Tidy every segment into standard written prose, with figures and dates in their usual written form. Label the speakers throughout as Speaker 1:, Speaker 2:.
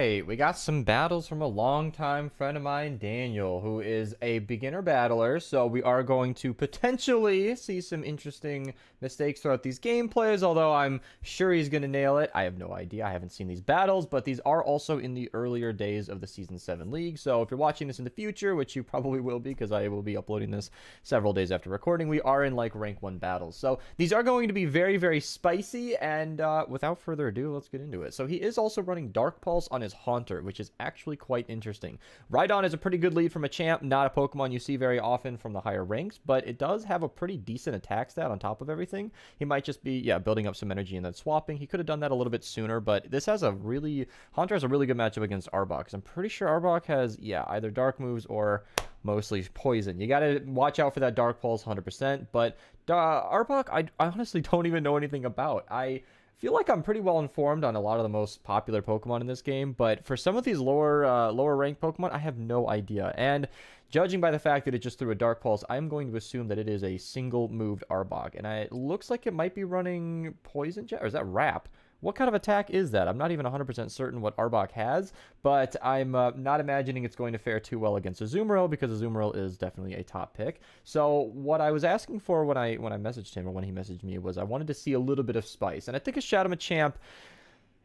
Speaker 1: right, we got some battles from a longtime friend of mine, Daniel, who is a beginner battler. So we are going to potentially see some interesting mistakes throughout these gameplays, although I'm sure he's going to nail it. I have no idea. I haven't seen these battles, but these are also in the earlier days of the Season 7 League. So if you're watching this in the future, which you probably will be because I will be uploading this several days after recording, we are in like rank 1 battles. So these are going to be very, very spicy. And without further ado, let's get into it. So he is also running Dark Pulse on his Haunter, which is actually quite interesting. Rhydon is a pretty good lead from a champ, not a Pokemon you see very often from the higher ranks, but it does have a pretty decent attack stat on top of everything. He might just be, building up some energy and then swapping. He could have done that a little bit sooner, but this has Haunter has a really good matchup against Arbok. I'm pretty sure Arbok has, either dark moves or mostly poison. You got to watch out for that Dark Pulse 100%, but Arbok, I honestly don't even know anything about. I feel like I'm pretty well informed on a lot of the most popular Pokemon in this game, but for some of these lower ranked Pokemon, I have no idea. And judging by the fact that it just threw a Dark Pulse, I'm going to assume that it is a single moved Arbok, and it looks like it might be running Poison Jet, or is that Wrap? What kind of attack is that? I'm not even 100% certain what Arbok has, but I'm not imagining it's going to fare too well against Azumarill, because Azumarill is definitely a top pick. So what I was asking for when I messaged him, or when he messaged me, was I wanted to see a little bit of spice. And I think a Shadow Machamp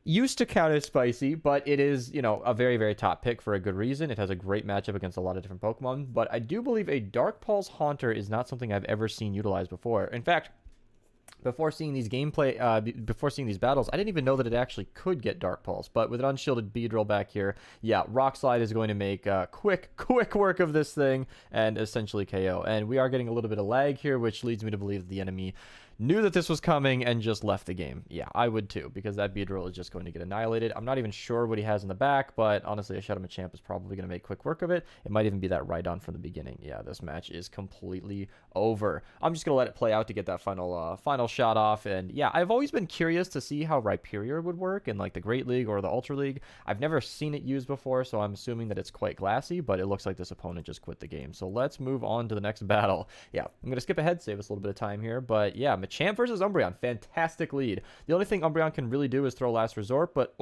Speaker 1: used to count as spicy, but it is, a very, very top pick for a good reason. It has a great matchup against a lot of different Pokemon, but I do believe a Dark Pulse Haunter is not something I've ever seen utilized before. In fact, before seeing these before seeing these battles, I didn't even know that it actually could get Dark Pulse. But with an unshielded Beedrill back here, Rock Slide is going to make quick work of this thing and essentially KO. And we are getting a little bit of lag here, which leads me to believe that the enemy knew that this was coming and just left the game. Yeah, I would too, because that Beedrill is just going to get annihilated. I'm not even sure what he has in the back, but honestly, a Shadow Machamp is probably going to make quick work of it. It might even be that Rhydon from the beginning. Yeah, this match is completely over. I'm just going to let it play out to get that final shot off. And yeah, I've always been curious to see how Rhyperior would work in like the Great League or the Ultra League. I've never seen it used before, so I'm assuming that it's quite glassy, but it looks like this opponent just quit the game. So let's move on to the next battle. Yeah, I'm going to skip ahead, save us a little bit of time here, but yeah, Machamp versus Umbreon, fantastic lead. The only thing Umbreon can really do is throw Last Resort, but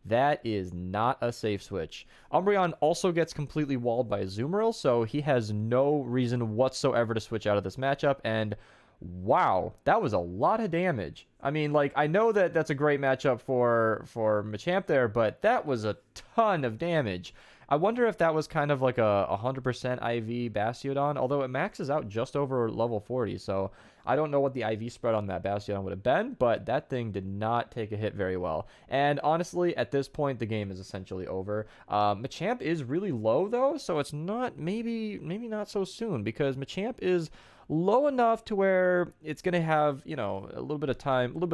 Speaker 1: that is not a safe switch. Umbreon also gets completely walled by Azumarill, so he has no reason whatsoever to switch out of this matchup, and wow, that was a lot of damage. I mean, like, I know that that's a great matchup for Machamp there, but that was a ton of damage. I wonder if that was kind of like a 100% IV Bastiodon, although it maxes out just over level 40, so I don't know what the IV spread on that Bastiodon would have been, but that thing did not take a hit very well. And honestly, at this point, the game is essentially over. Machamp is really low, though, so it's not, maybe not so soon, because Machamp is low enough to where it's going to have, a little bit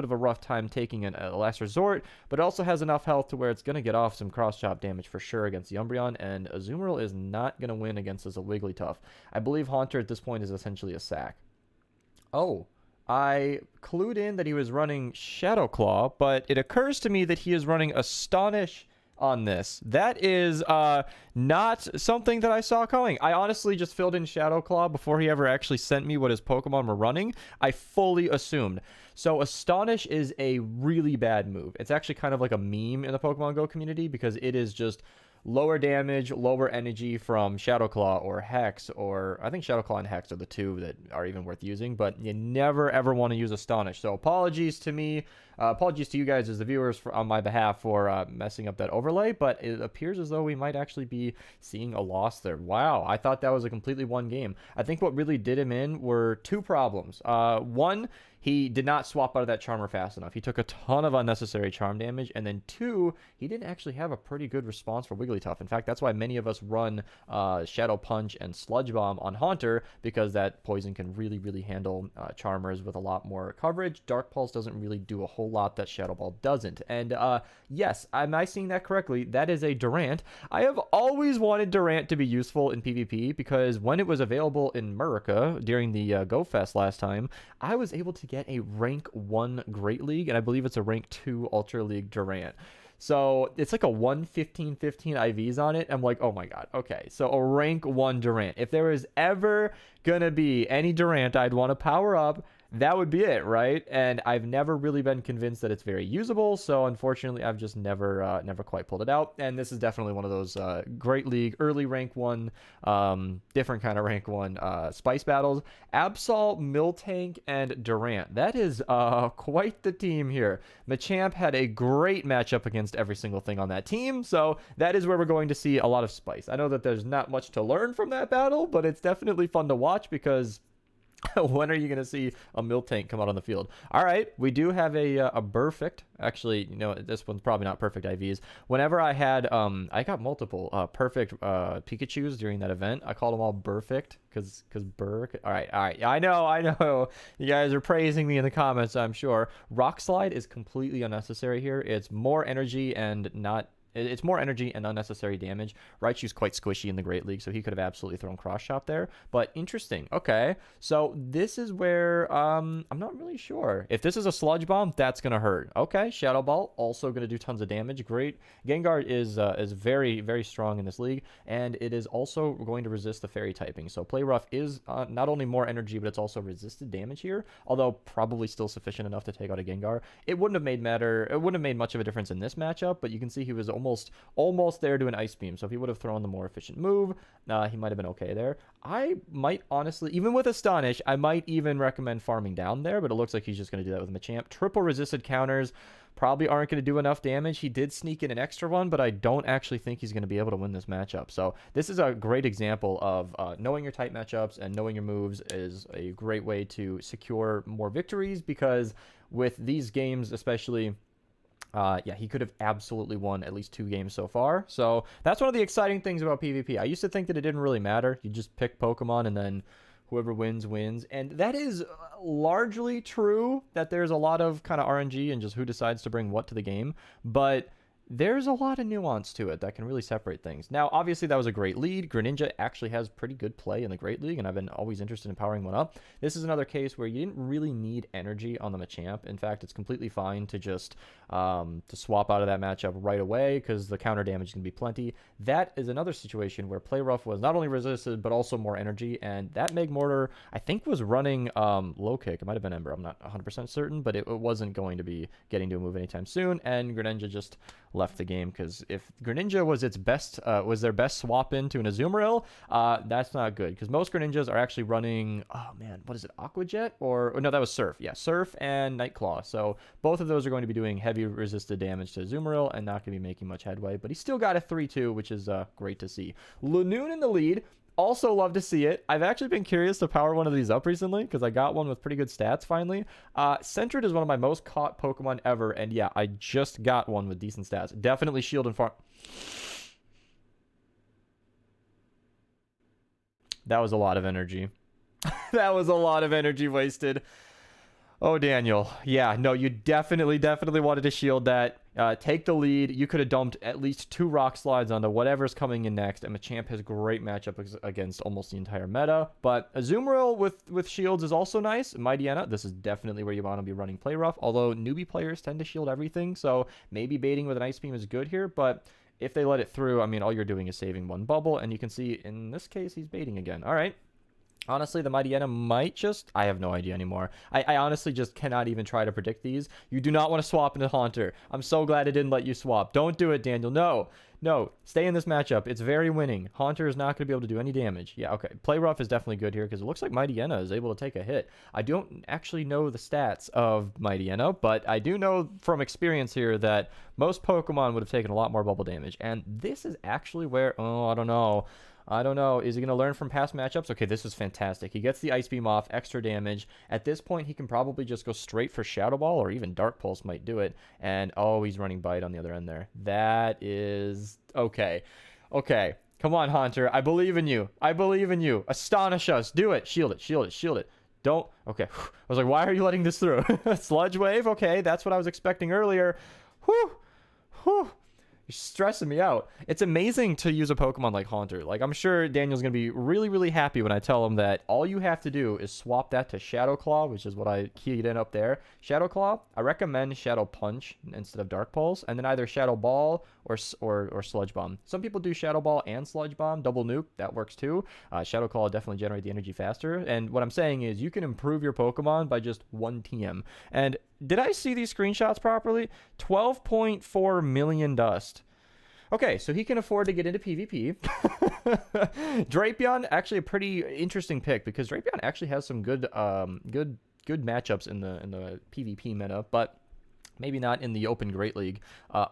Speaker 1: of a rough time taking a Last Resort, but it also has enough health to where it's going to get off some cross-chop damage for sure against the Umbreon, and Azumarill is not going to win against this Wigglytuff. I believe Haunter at this point is essentially a sack. Oh, I clued in that he was running Shadow Claw, but it occurs to me that he is running Astonish on this. That is not something that I saw coming. I honestly just filled in Shadow Claw before he ever actually sent me what his Pokemon were running. I fully assumed. So Astonish is a really bad move. It's actually kind of like a meme in the Pokemon Go community, because it is just lower damage, lower energy from Shadow Claw or Hex, or I think Shadow Claw and Hex are the two that are even worth using, but you never ever want to use Astonish. So apologies to me, apologies to you guys as the viewers on my behalf for messing up that overlay, but it appears as though we might actually be seeing a loss there. Wow, I thought that was a completely one game. I think what really did him in were two problems. One, he did not swap out of that Charmer fast enough. He took a ton of unnecessary charm damage. And then two, he didn't actually have a pretty good response for Wigglytuff. In fact, that's why many of us run Shadow Punch and Sludge Bomb on Haunter, because that poison can really, really handle Charmers with a lot more coverage. Dark Pulse doesn't really do a whole lot that Shadow Ball doesn't. And yes, am I seeing that correctly? That is a Durant. I have always wanted Durant to be useful in PvP, because when it was available in America during the Go Fest last time, I was able to get a rank 1 Great League, and I believe it's a rank 2 Ultra League Durant. So it's like a 115-15 IVs on it. I'm like, oh my god, okay. So a rank 1 Durant. If there was ever gonna be any Durant I'd want to power up, that would be it, right? And I've never really been convinced that it's very usable, so unfortunately I've just never quite pulled it out. And this is definitely one of those Great League early rank 1, different kind of rank 1 spice battles. Absol, Miltank, and Durant. That is quite the team here. Machamp had a great matchup against every single thing on that team, so that is where we're going to see a lot of spice. I know that there's not much to learn from that battle, but it's definitely fun to watch because when are you going to see a Miltank come out on the field? All right, we do have a perfect. Actually, you know, this one's probably not perfect IVs. Whenever I had, I got multiple perfect Pikachus during that event. I called them all perfect because Burr. All right. I know. You guys are praising me in the comments, I'm sure. Rock Slide is completely unnecessary here. It's more energy and not. It's more energy and unnecessary damage. Raichu's quite squishy in the Great League, so he could have absolutely thrown Cross Chop there. But interesting. Okay, so this is where I'm not really sure. If this is a Sludge Bomb, that's going to hurt. Okay, Shadow Ball, also going to do tons of damage. Great. Gengar is very, very strong in this league, and it is also going to resist the Fairy typing. So Play Rough is not only more energy, but it's also resisted damage here, although probably still sufficient enough to take out a Gengar. It wouldn't have made much of a difference in this matchup, but you can see he was almost there to an Ice Beam. So if he would have thrown the more efficient move, he might have been okay there. I might honestly, even with Astonish, I might even recommend farming down there, but it looks like he's just going to do that with Machamp. Triple resisted counters probably aren't going to do enough damage. He did sneak in an extra one, but I don't actually think he's going to be able to win this matchup. So this is a great example of knowing your type matchups and knowing your moves is a great way to secure more victories, because with these games especially, yeah, he could have absolutely won at least 2 games so far. So that's one of the exciting things about PvP. I used to think that it didn't really matter. You just pick Pokemon and then whoever wins, wins. And that is largely true, that there's a lot of kind of RNG and just who decides to bring what to the game. But there's a lot of nuance to it that can really separate things. Now, obviously, that was a great lead. Greninja actually has pretty good play in the Great League, and I've been always interested in powering one up. This is another case where you didn't really need energy on the Machamp. In fact, it's completely fine to just to swap out of that matchup right away, because the counter damage can be plenty. That is another situation where Play Rough was not only resisted, but also more energy, and that Magmortar, I think, was running Low Kick. It might have been Ember. I'm not 100% certain, but it wasn't going to be getting to a move anytime soon, and Greninja just left the game, because if Greninja was their best swap into an Azumarill, that's not good, because most Greninjas are actually running, oh man, what is it, Aqua Jet? Or no, that was Surf. Yeah, Surf and Nightclaw. So both of those are going to be doing heavy resisted damage to Azumarill and not going to be making much headway, but he still got a 3-2, which is great to see. Lanoon in the lead. Also love to see it. I've actually been curious to power one of these up recently, because I got one with pretty good stats finally. Sentret is one of my most caught Pokemon ever, and yeah, I just got one with decent stats. Definitely shield and farm. That was a lot of energy. That was a lot of energy wasted. Oh, Daniel. Yeah, no, you definitely wanted to shield that. Take the lead. You could have dumped at least 2 Rock Slides onto whatever's coming in next. And Machamp has great matchup against almost the entire meta. But Azumarill with shields is also nice. Mightyena, this is definitely where you want to be running Play Rough. Although newbie players tend to shield everything, so maybe baiting with an Ice Beam is good here. But if they let it through, I mean, all you're doing is saving 1 bubble. And you can see in this case, he's baiting again. All right. Honestly, the Mightyena might just... I have no idea anymore. I honestly just cannot even try to predict these. You do not want to swap into Haunter. I'm so glad it didn't let you swap. Don't do it, Daniel. No. Stay in this matchup. It's very winning. Haunter is not going to be able to do any damage. Yeah, okay. Play Rough is definitely good here, because it looks like Mightyena is able to take a hit. I don't actually know the stats of Mightyena, but I do know from experience here that most Pokemon would have taken a lot more bubble damage. And this is actually where... Oh, I don't know. Is he going to learn from past matchups? Okay, this is fantastic. He gets the Ice Beam off, extra damage. At this point, he can probably just go straight for Shadow Ball, or even Dark Pulse might do it. And, oh, he's running Bite on the other end there. That is... Okay. Okay. Come on, Haunter. I believe in you. Astonish us. Do it. Shield it. Don't... Okay. I was like, why are you letting this through? Sludge Wave? Okay, that's what I was expecting earlier. Whew. You're stressing me out. It's amazing to use a Pokemon like Haunter. Like, I'm sure Daniel's going to be really, really happy when I tell him that all you have to do is swap that to Shadow Claw, which is what I keyed in up there. Shadow Claw, I recommend Shadow Punch instead of Dark Pulse, and then either Shadow Ball or Sludge Bomb. Some people do Shadow Ball and Sludge Bomb, double nuke, that works too. Shadow Claw will definitely generate the energy faster, and what I'm saying is you can improve your Pokemon by just 1 TM. And did I see these screenshots properly? 12.4 million dust. Okay, so he can afford to get into PvP. Drapion, actually a pretty interesting pick because Drapion actually has some good matchups in the PvP meta, but maybe not in the Open Great League.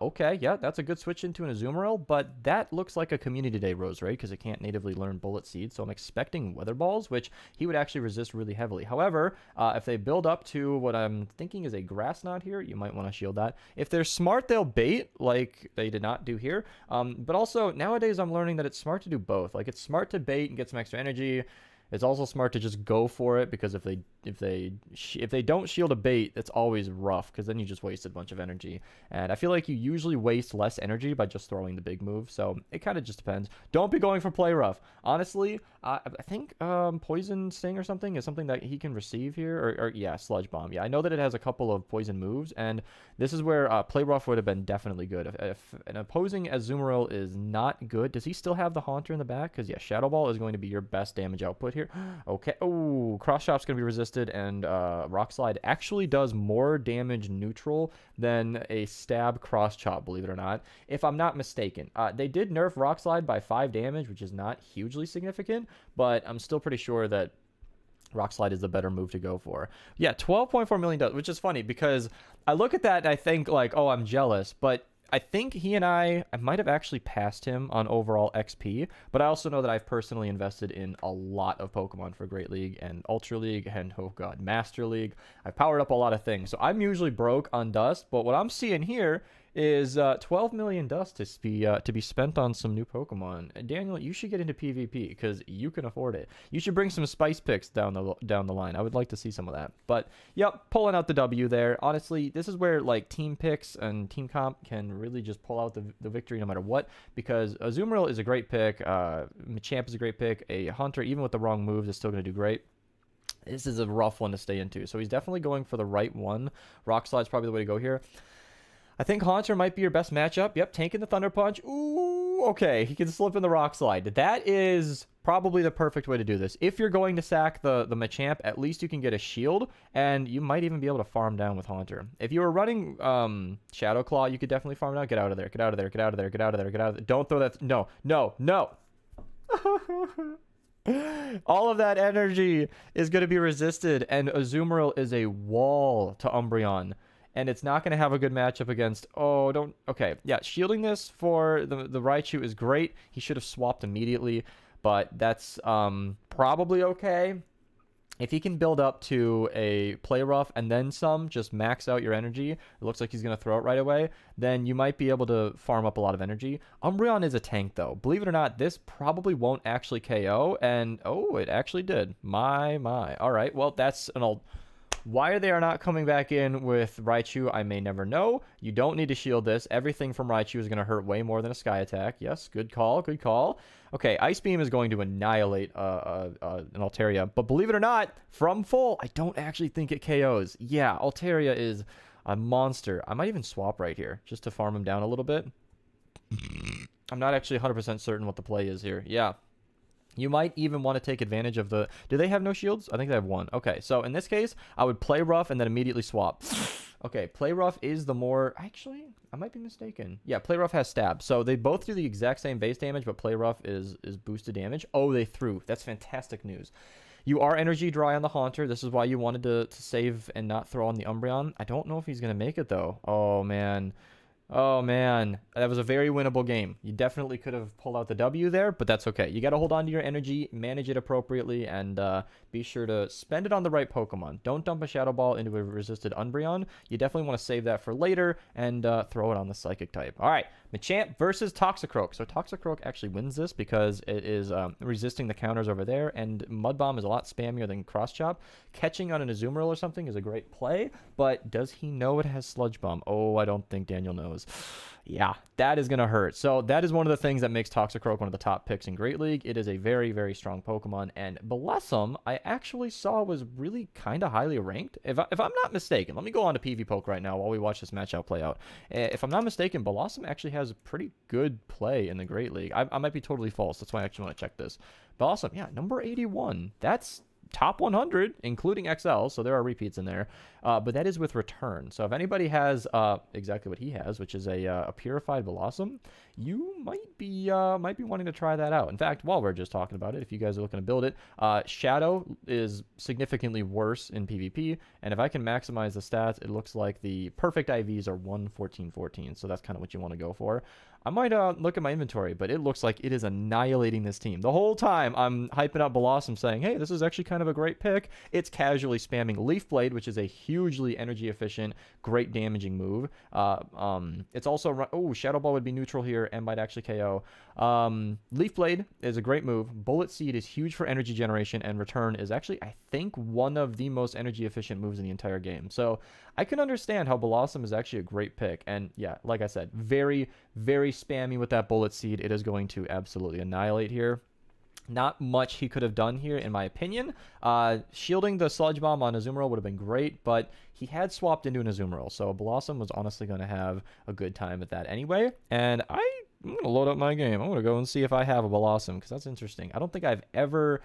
Speaker 1: Okay, yeah, that's a good switch into an Azumarill, but that looks like a Community Day Rose, right? Because it can't natively learn Bullet Seed, so I'm expecting Weather Balls, which he would actually resist really heavily. However, if they build up to what I'm thinking is a Grass Knot here, you might want to shield that. If they're smart, they'll bait, like they did not do here. But also, nowadays I'm learning that it's smart to do both. Like, it's smart to bait and get some extra energy. It's also smart to just go for it because if they don't shield a bait, it's always rough because then you just wasted a bunch of energy. And I feel like you usually waste less energy by just throwing the big move. So it kind of just depends. Don't be going for play rough. Honestly, I think Poison Sting or something is something that he can receive here. Or yeah, Sludge Bomb. Yeah, I know that it has a couple of poison moves, and this is where play rough would have been definitely good. If an opposing Azumarill is not good, does he still have the Haunter in the back? Because yeah, Shadow Ball is going to be your best damage output here. Okay. Oh, Cross Chop's going to be resisted, and Rock Slide actually does more damage neutral than a Stab Cross Chop, believe it or not, if I'm not mistaken. They did nerf Rock Slide by 5 damage, which is not hugely significant, but I'm still pretty sure that Rock Slide is the better move to go for. Yeah, 12.4 million does, which is funny because I look at that and I think like, oh, I'm jealous, but I think he and I might have actually passed him on overall XP, but I also know that I've personally invested in a lot of Pokemon for Great League and Ultra League and, oh god, Master League. I've powered up a lot of things, so I'm usually broke on dust, but what I'm seeing here is 12 million dust to be spent on some new Pokemon. Daniel, you should get into PvP because you can afford it. You should bring some spice picks down the line. I would like to see some of that. But yep, pulling out the W there. Honestly, this is where like team picks and team comp can really just pull out the victory no matter what, because Azumarill is a great pick. Machamp is a great pick. A Hunter, even with the wrong moves, is still going to do great. This is a rough one to stay into, so he's definitely going for the right one. Rock Slide's probably the way to go here. I think Haunter might be your best matchup. Yep, tanking the Thunder Punch. Ooh, okay. He can slip in the Rock Slide. That is probably the perfect way to do this. If you're going to sack the Machamp, at least you can get a shield, and you might even be able to farm down with Haunter. If you were running Shadow Claw, you could definitely farm down. Get out of there. Get out of there. Get out of there. Get out of there. Get out of there. Don't throw that. No, no, no. All of that energy is going to be resisted, and Azumarill is a wall to Umbreon. And it's not going to have a good matchup against... Oh, don't... Okay, yeah, shielding this for the Raichu is great. He should have swapped immediately, but that's probably okay. If he can build up to a Play Rough and then some, just max out your energy, it looks like he's going to throw it right away, then you might be able to farm up a lot of energy. Umbreon is a tank, though. Believe it or not, this probably won't actually KO, and... Oh, it actually did. My. All right, well, that's an old... Why they are not coming back in with Raichu, I may never know. You don't need to shield this. Everything from Raichu is going to hurt way more than a Sky Attack. Yes, good call, good call. Okay, Ice Beam is going to annihilate an Altaria. But believe it or not, from full, I don't actually think it KOs. Yeah, Altaria is a monster. I might even swap right here just to farm him down a little bit. I'm not actually 100% certain what the play is here. Yeah. You might even want to take advantage of the... Do they have no shields? I think they have one. Okay, so in this case, I would play rough and then immediately swap. Okay, play rough is the more... Actually, I might be mistaken. Yeah, play rough has stab. So they both do the exact same base damage, but play rough is boosted damage. Oh, they threw. That's fantastic news. You are energy dry on the Haunter. This is why you wanted to save and not throw on the Umbreon. I don't know if he's going to make it, though. Oh, man. Oh, man. That was a very winnable game. You definitely could have pulled out the W there, but that's okay. You got to hold on to your energy, manage it appropriately, and be sure to spend it on the right Pokemon. Don't dump a Shadow Ball into a resisted Umbreon. You definitely want to save that for later and throw it on the Psychic type. All right, Machamp versus Toxicroak. So Toxicroak actually wins this because it is resisting the counters over there, and Mud Bomb is a lot spammier than Cross Chop. Catching on an Azumarill or something is a great play, but does he know it has Sludge Bomb? Oh, I don't think Daniel knows. knows. Yeah, that is going to hurt. So that is one of the things that makes Toxicroak one of the top picks in Great League. It is a very, very strong Pokemon. And Blossom, I actually saw was really kind of highly ranked. If I'm not mistaken, let me go on to PvPoke right now while we watch this matchup play out. If I'm not mistaken, Blossom actually has a pretty good play in the Great League. I might be totally false. That's why I actually want to check this. Blossom, yeah, number 81. That's top 100, including XL, so there are repeats in there, but that is with return. So if anybody has exactly what he has, which is a purified Blossom, you might be wanting to try that out. In fact, while we're just talking about it, if you guys are looking to build it, Shadow is significantly worse in PvP, and if I can maximize the stats, it looks like the perfect IVs are 11414, so that's kind of what you want to go for. I might look at my inventory, but it looks like it is annihilating this team. The whole time I'm hyping up Blossom saying, hey, this is actually kind of a great pick. It's casually spamming Leaf Blade, which is a hugely energy efficient, great damaging move. It's also, Shadow Ball would be neutral here and might actually KO. Leaf Blade is a great move. Bullet Seed is huge for energy generation, and Return is actually, I think, one of the most energy efficient moves in the entire game. So I can understand how Blossom is actually a great pick. And yeah, like I said, very, very spammy with that Bullet Seed. It is going to absolutely annihilate here. Not much he could have done here, in my opinion. Shielding the Sludge Bomb on Azumarill would have been great, but he had swapped into an Azumarill, so Blossom was honestly going to have a good time with that anyway. And I'm going to load up my game. I'm going to go and see if I have a Blossom, because that's interesting. I don't think I've ever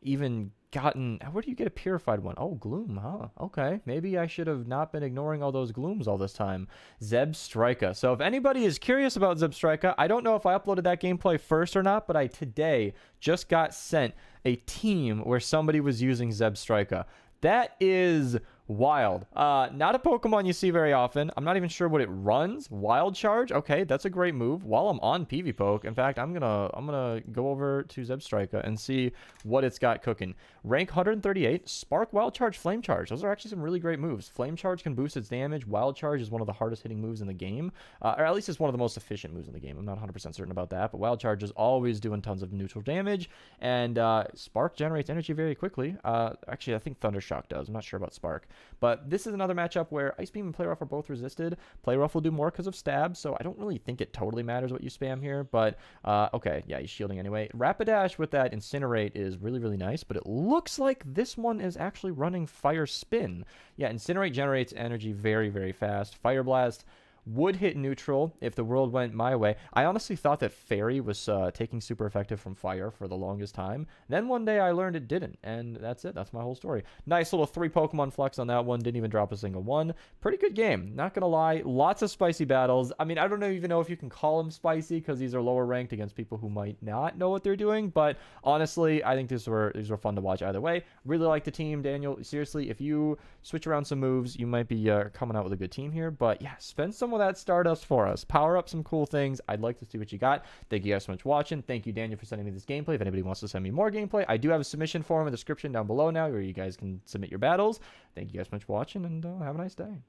Speaker 1: even gotten... Where do you get a purified one? Oh, Gloom, huh? Okay, maybe I should have not been ignoring all those Glooms all this time. Zebstrika. So if anybody is curious about Zebstrika, I don't know if I uploaded that gameplay first or not, but I today just got sent a team where somebody was using Zebstrika. That is wild. Not a Pokemon you see very often. I'm not even sure what it runs. Wild Charge. Okay, that's a great move. While I'm on PvPoke, in fact, I'm gonna go over to Zebstrika and see what it's got cooking. Rank 138. Spark, Wild Charge, Flame Charge. Those are actually some really great moves. Flame Charge can boost its damage. Wild Charge is one of the hardest hitting moves in the game, or at least it's one of the most efficient moves in the game. I'm not 100% certain about that, but Wild Charge is always doing tons of neutral damage, and Spark generates energy very quickly. Actually, I think Thundershock does. I'm not sure about Spark. But this is another matchup where Ice Beam and Play Rough are both resisted. Play Rough will do more because of stab, so I don't really think it totally matters what you spam here. But, okay, yeah, he's shielding anyway. Rapidash with that Incinerate is really, really nice, but it looks like this one is actually running Fire Spin. Yeah, Incinerate generates energy very, very fast. Fire Blast would hit neutral if the world went my way. I honestly thought that Fairy was taking super effective from fire for the longest time. Then one day I learned it didn't, and that's it. That's my whole story. Nice little 3 Pokemon flex on that one. Didn't even drop a single one. Pretty good game. Not gonna lie. Lots of spicy battles. I mean, I don't even know if you can call them spicy because these are lower ranked against people who might not know what they're doing. But honestly, I think these were fun to watch either way. Really like the team, Daniel. Seriously, if you switch around some moves, you might be coming out with a good team here. But yeah, spend some of that Stardust for us. Power up some cool things. I'd like to see what you got. Thank you guys so much for watching. Thank you, Daniel, for sending me this gameplay. If anybody wants to send me more gameplay, I do have a submission form in the description down below now where you guys can submit your battles. Thank you guys so much for watching, and have a nice day.